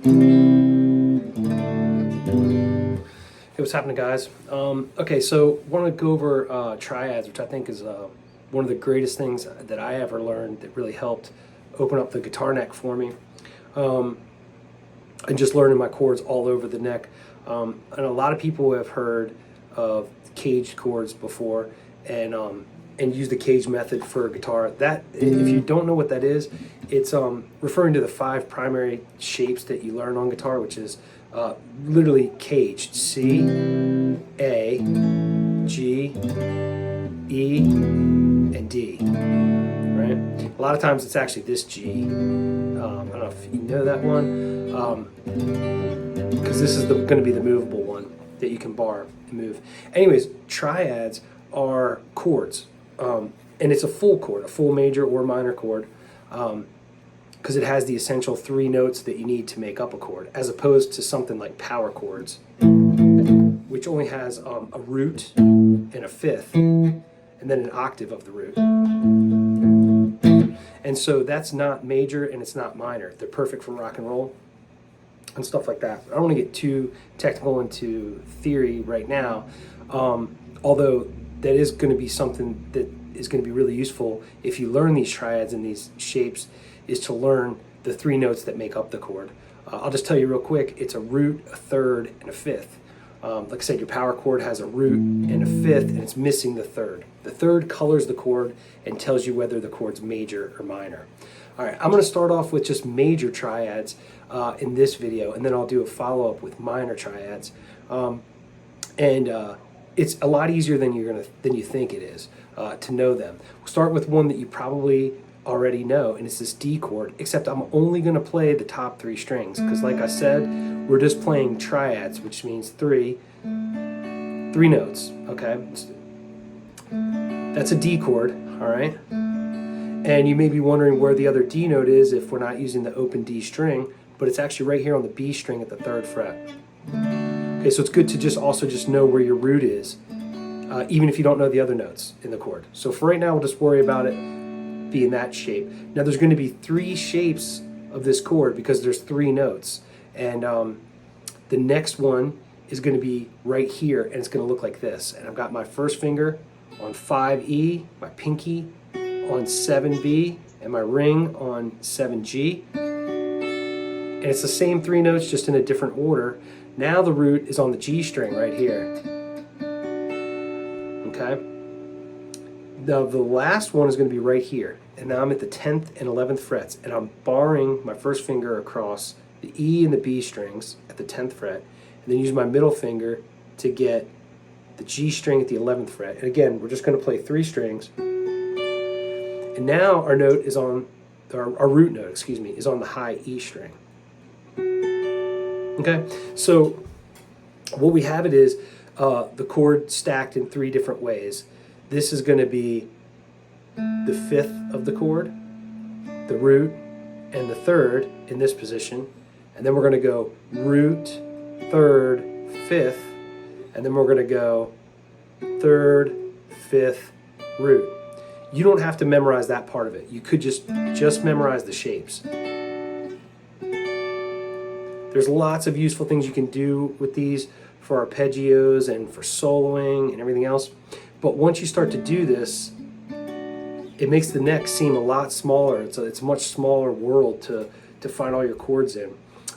Hey, what's happening, guys? Okay, so want to go over triads, which I think is one of the greatest things that I ever learned that really helped open up the guitar neck for me. And just learning my chords all over the neck. And a lot of people have heard of caged chords before, and use the cage method for guitar. That, if you don't know what that is, it's referring to the 5 primary shapes that you learn on guitar, which is literally caged: C, A, G, E, and D. Right? A lot of times it's actually this G. I don't know if you know that one, because this is going to be the movable one that you can bar and move. Anyways, triads are chords, and it's a full chord, a full major or minor chord, because it has the essential 3 notes that you need to make up a chord, as opposed to something like power chords, which only has a root and a fifth, and then an octave of the root. And so that's not major and it's not minor. They're perfect for rock and roll and stuff like that. I don't want to get too technical into theory right now, although that is going to be something that is going to be really useful if you learn these triads and these shapes, is to learn the 3 notes that make up the chord. I'll just tell you real quick, it's a root, a third, and a fifth. Like I said, your power chord has a root and a fifth, and it's missing the third. The third colors the chord and tells you whether the chord's major or minor. All right, I'm going to start off with just major triads in this video, and then I'll do a follow-up with minor triads. It's a lot easier than you think it is to know them. We'll start with one that you probably already know, and it's this D chord, except I'm only going to play the top 3 strings, because like I said, we're just playing triads, which means 3 notes. Okay, that's a D chord. All right, and you may be wondering where the other D note is if we're not using the open D string, but it's actually right here on the B string at the 3rd fret. Okay, so it's good to just know where your root is, even if you don't know the other notes in the chord. So for right now, we'll just worry about it being that shape. Now there's going to be 3 shapes of this chord because there's 3 notes, and the next one is going to be right here, and it's going to look like this. And I've got my first finger on 5E, my pinky on 7B, and my ring on 7G. And it's the same 3 notes, just in a different order. Now the root is on the G string right here. Okay? Now the last one is going to be right here. And now I'm at the 10th and 11th frets, and I'm barring my first finger across the E and the B strings at the 10th fret, and then use my middle finger to get the G string at the 11th fret. And again, we're just going to play 3 strings. And now our note is on, our root note, excuse me, is on the high E string. Okay, so what we have it is the chord stacked in 3 different ways. This is going to be the 5th of the chord, the root, and the 3rd in this position. And then we're going to go root, 3rd, 5th, and then we're going to go 3rd, 5th, root. You don't have to memorize that part of it. You could just memorize the shapes. There's lots of useful things you can do with these for arpeggios and for soloing and everything else. But once you start to do this, it makes the neck seem a lot smaller. It's a much smaller world to find all your chords in.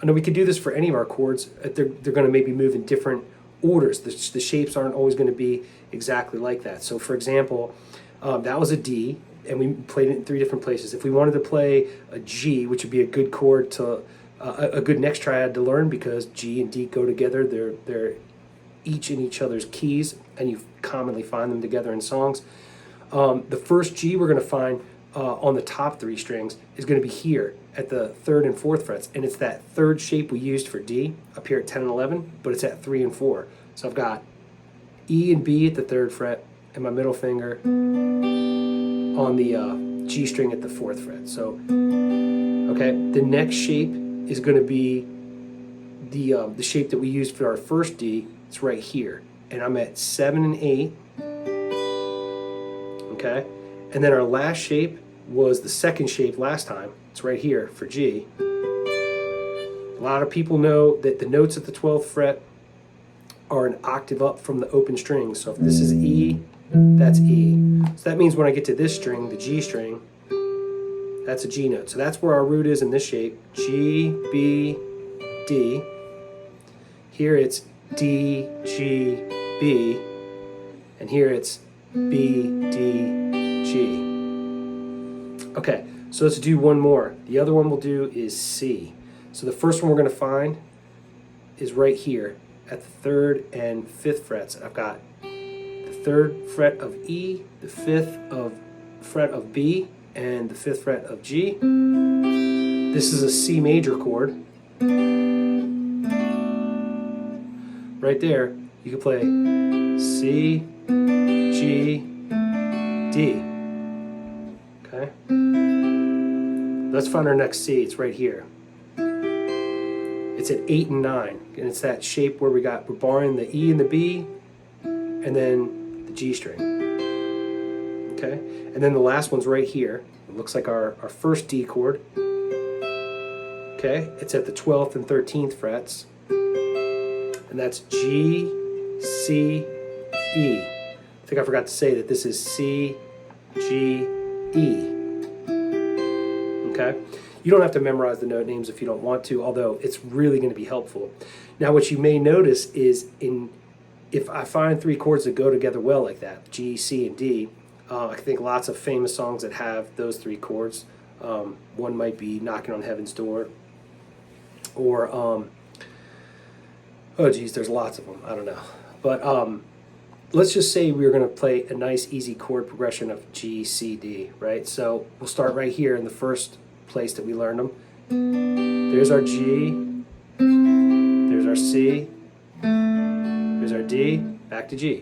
I know we could do this for any of our chords. They're going to maybe move in different orders. The shapes aren't always going to be exactly like that. So for example, that was a D, and we played it in 3 different places. If we wanted to play a G, which would be a good chord to, a good next triad to learn, because G and D go together, they're each in each other's keys, and you commonly find them together in songs. The first G we're going to find on the top 3 strings is going to be here at the 3rd and 4th frets, and it's that 3rd shape we used for D up here at 10 and 11, but it's at 3 and 4. So I've got E and B at the 3rd fret, and my middle finger on the G string at the 4th fret. So, okay, the next shape is going to be the shape that we used for our first D. It's right here, and I'm at 7 and 8. Okay, and then our last shape was the 2nd shape last time. It's right here for G. A lot of people know that the notes at the 12th fret are an octave up from the open string. So if this is E, that's E. So that means when I get to this string, the G string, that's a G note. So that's where our root is in this shape, G, B, D. Here it's D, G, B. And here it's B, D, G. Okay, so let's do one more. The other one we'll do is C. So the first one we're going to find is right here at the 3rd and 5th frets. I've got the 3rd fret of E, the 5th fret of B, and the 5th fret of G. This is a C major chord. Right there, you can play C, G, D. Okay? Let's find our next C. It's right here. It's at 8 and 9, and it's that shape where we're borrowing the E and the B, and then the G string. Okay, and then the last one's right here. It looks like our first D chord. Okay, it's at the 12th and 13th frets, and that's G, C, E. I think I forgot to say that this is C, G, E. Okay. You don't have to memorize the note names if you don't want to, although it's really going to be helpful. Now, what you may notice is if I find 3 chords that go together well like that, G, C, and D, I think lots of famous songs that have those 3 chords. One might be Knocking on Heaven's Door, or, oh geez, there's lots of them. I don't know. But let's just say we're going to play a nice, easy chord progression of G, C, D, right? So we'll start right here in the first place that we learned them. There's our G, there's our C, there's our D, back to G.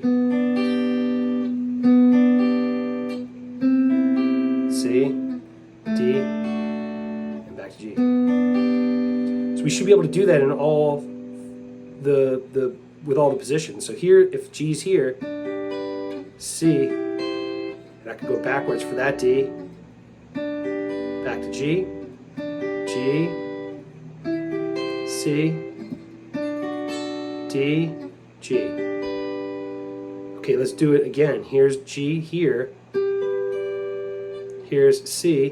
C, D, and back to G. So we should be able to do that in all with all the positions. So here, if G's here, C, and I can go backwards for that D, back to G, G, C, D, G. Okay, let's do it again. Here's G here, here's C,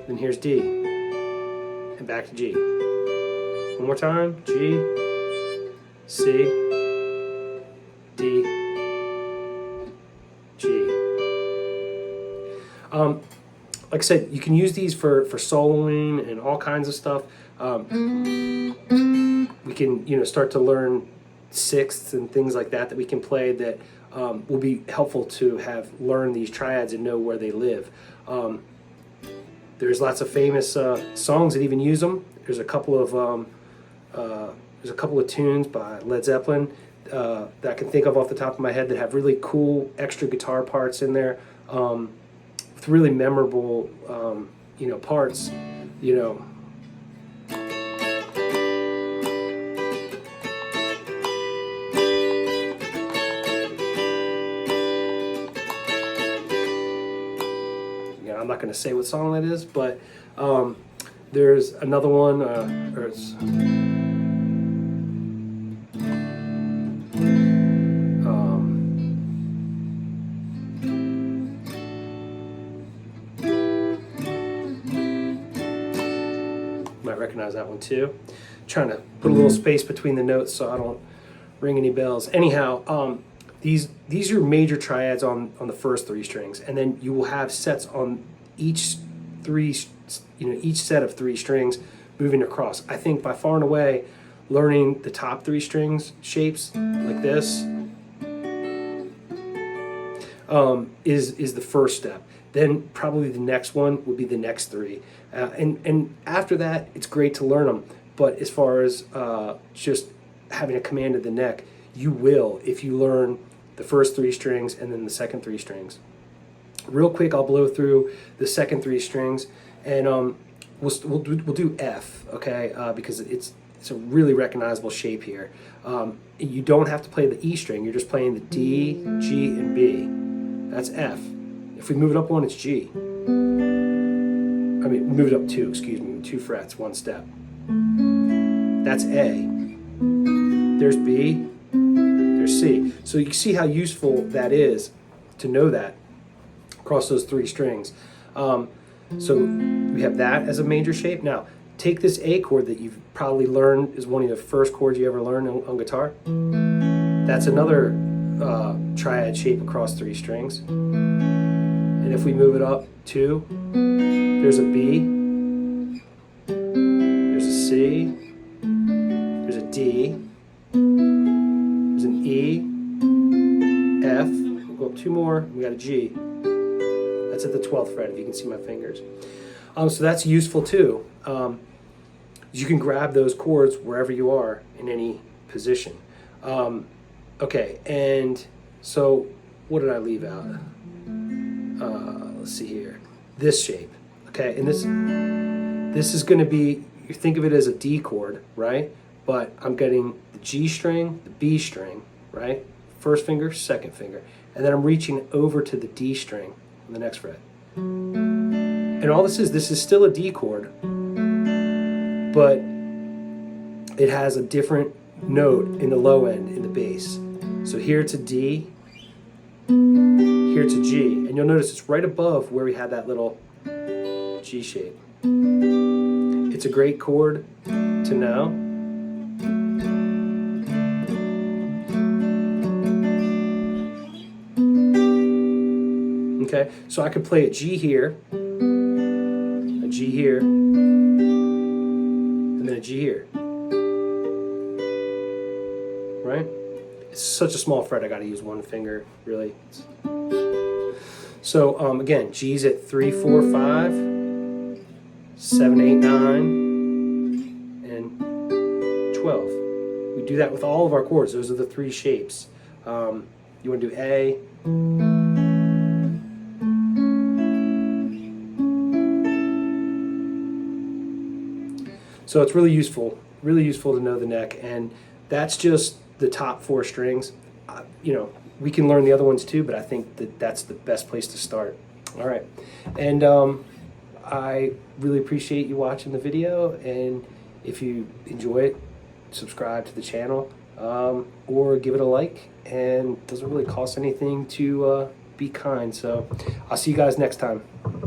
then here's D, and back to G. One more time, G, C, D, G. Like I said, you can use these for soloing and all kinds of stuff. We can start to learn sixths and things like that we can play that will be helpful to have learned these triads and know where they live. There's lots of famous songs that even use them. There's a couple of tunes by Led Zeppelin that I can think of off the top of my head that have really cool extra guitar parts in there. With really memorable, parts, I'm not going to say what song that is, but there's another one, might recognize that one too. Trying to put a little space between the notes so I don't ring any bells. Anyhow, these are your major triads on the first 3 strings, and then you will have sets on each set of 3 strings moving across. I think by far and away, learning the top 3 strings shapes like this is the first step. Then probably the next one would be the next 3, and after that, it's great to learn them. But as far as just having a command of the neck, you will if you learn the first 3 strings and then the second 3 strings. Real quick, I'll blow through the second 3 strings, and we'll do F, okay? Because it's a really recognizable shape here. You don't have to play the E string. You're just playing the D, G, and B. That's F. If we move it up 1, it's G. Move it up 2. Excuse me, 2 frets, 1 step. That's A. There's B, there's C. So you can see how useful that is to know that across those 3 strings. So we have that as a major shape. Now, take this A chord that you've probably learned is one of the first chords you ever learned on guitar. That's another triad shape across 3 strings. And if we move it up 2, there's a B, there's a C, there's a D, there's an E, F, we'll go up 2 more, we got a G. That's at the 12th fret if you can see my fingers. So that's useful too. You can grab those chords wherever you are in any position. Okay, and so what did I leave out? Let's see here. This shape, okay, and this is going to be, you think of it as a D chord, right? But I'm getting the G string, the B string, right? First finger, second finger, and then I'm reaching over to the D string on the next fret. And all this is still a D chord, but it has a different note in the low end in the bass. So here it's a D, here it's a G, and you'll notice it's right above where we had that little G shape. It's a great chord to know. Okay, so I could play a G here, a G here, and then a G here. Right? It's such a small fret, I gotta use one finger, really. So again, G's at 3, 4, 5, 7, 8, 9, and 12. We do that with all of our chords. Those are the 3 shapes. You want to do A, so it's really useful to know the neck, and that's just the top 4 strings. You know, we can learn the other ones too, but I think that that's the best place to start. All right, and I really appreciate you watching the video, and if you enjoy it, subscribe to the channel, or give it a like, and it doesn't really cost anything to be kind. So I'll see you guys next time.